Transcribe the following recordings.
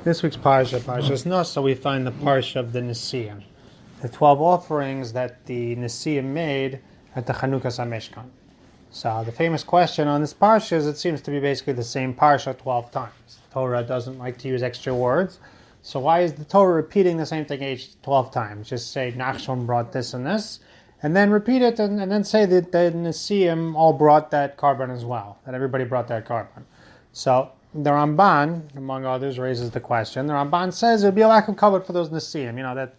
This week's Parshas Naso, we find the Parsha of the Nesiim, the 12 offerings that the Nesiim made at the Chanukas HaMishkan. So the famous question on this Parsha is, it seems to be basically the same Parsha 12 times. Torah doesn't like to use extra words, so why is the Torah repeating the same thing 12 times? Just say Nachshon brought this and this, and then repeat it, and then say that the Nesiim all brought that Karban as well, that everybody brought that Karban. So the Ramban, among others, raises the question. The Ramban says there'll be a lack of kavod for those Nesiim. That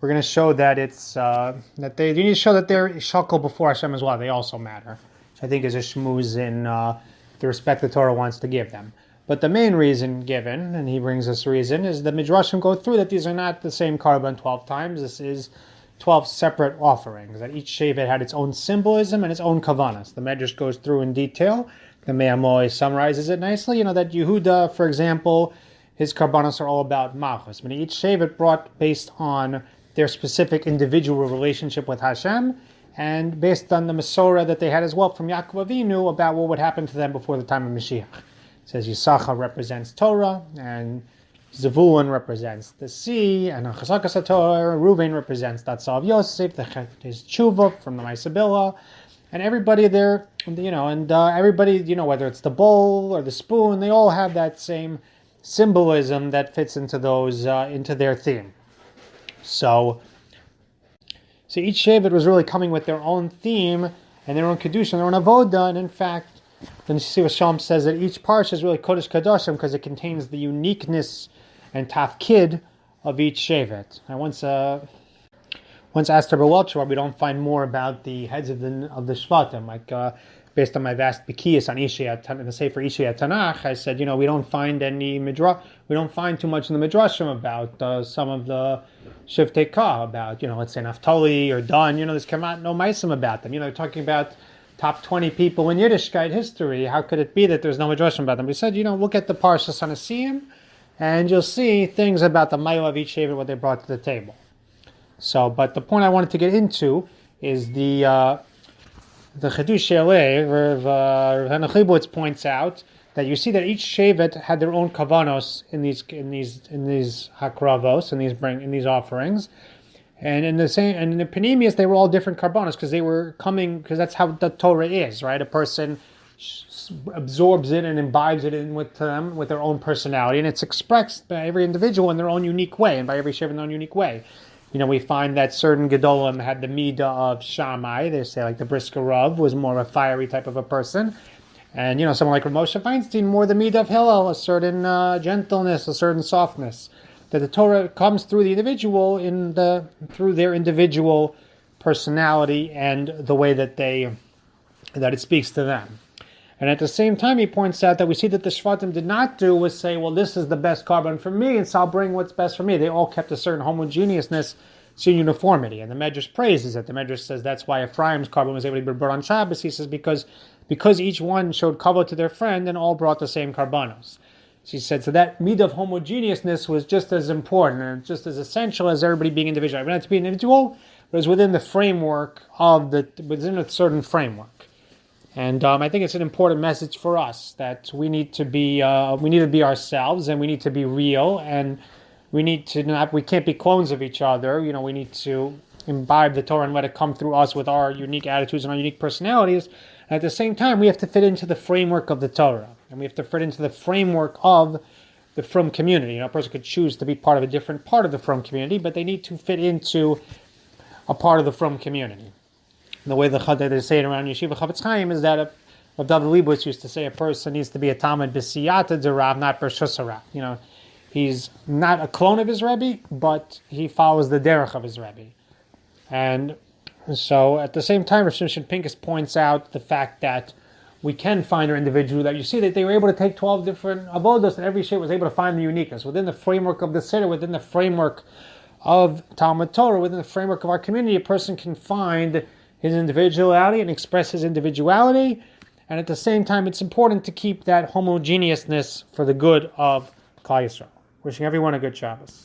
we're going to show that it's you need to show that they're shakal before Hashem as well. They also matter, which I think is a shmooze in the respect the Torah wants to give them. But the main reason given, and he brings this reason, is the Midrashim go through that these are not the same Karban 12 times. This is 12 separate offerings. That each Shevet had its own symbolism and its own kavanas. The Midrash goes through in detail. The Me'amoy summarizes it nicely. That Yehuda, for example, his Karbanos are all about Malchus. But each Shevet brought based on their specific individual relationship with Hashem, and based on the Masorah that they had as well from Yaakov Avinu about what would happen to them before the time of Mashiach. It says Yisachar represents Torah, and Zevulun represents the sea, and Chazakas HaTorah, Reuven represents Datzav Yosef, his Tshuva from the Ma'aseh, and everybody there, everybody, whether it's the bowl or the spoon, they all have that same symbolism that fits into those, into their theme. So each Shevet was really coming with their own theme and their own kedusha, their own avoda, and in fact, then you see what Shalom says that each parsha is really kodesh kadoshim because it contains the uniqueness and tafkid of each Shevet. I once asked Rabbi Welch why we don't find more about the heads of the Shevatim, based on my vast bikiyas on the Sefer Ishaya Tanakh. I said, we don't find we don't find too much in the Midrashim about some of the Shivtei Ka, about, let's say Naphtali or Dan, there's come out no Maisim about them. They're talking about top 20 people in Yiddishkeit history. How could it be that there's no Midrashim about them? We said, look at the Parshas Nesiim, and you'll see things about the Ma'ila of each Shevet, what they brought to the table. So, but the point I wanted to get into is the Chedush Sheleh. Rav Henoch Leibowitz points out that you see that each Shevet had their own Karbanos in these hakravos, in these offerings, and in the Panemius they were all different Karbanos because that's how the Torah is, right? A person absorbs it and imbibes it in with them with their own personality, and it's expressed by every individual in their own unique way, and by every Shevet in their own unique way. We find that certain Gedolim had the Midah of Shammai. They say like the Brisker Rav was more of a fiery type of a person. And, someone like Rav Moshe Feinstein, more the Midah of Hillel, a certain gentleness, a certain softness. That the Torah comes through the individual through their individual personality and the way that it speaks to them. And at the same time, he points out that we see that the Shevatim did not do was say, well, this is the best Karban for me, and so I'll bring what's best for me. They all kept a certain homogeneousness, certain uniformity. And the Medrash praises it. The Medrash says that's why Ephraim's Karban was able to be brought on Shabbos. He says because each one showed kavod to their friend and all brought the same Karbanos. She said, so that midah of homogeneousness was just as important and just as essential as everybody being individual. Everyone had to be an individual, but it was within the framework within a certain framework. And I think it's an important message for us that we need to be ourselves, and we need to be real, and we can't be clones of each other. We need to imbibe the Torah and let it come through us with our unique attitudes and our unique personalities. And at the same time, we have to fit into the framework of the Torah, and we have to fit into the framework of the Frum community. A person could choose to be part of a different part of the Frum community, but they need to fit into a part of the Frum community. The way they say it around Yeshiva Chavetz Chaim is that Rav David Leibowitz used to say a person needs to be a Talmud b'siyata d'Rav, not b'rshus Rav. He's not a clone of his Rebbe, but he follows the derech of his Rebbe. And so at the same time, Rav Shimshon Pincus points out the fact that we can find our individual, that you see that they were able to take 12 different avodos, and every Shevet was able to find the uniqueness within the framework of the Seder, within the framework of Talmud Torah, within the framework of our community. A person can find his individuality and express his individuality, and at the same time it's important to keep that homogeneousness for the good of Klal Yisrael. Wishing everyone a good Shabbos.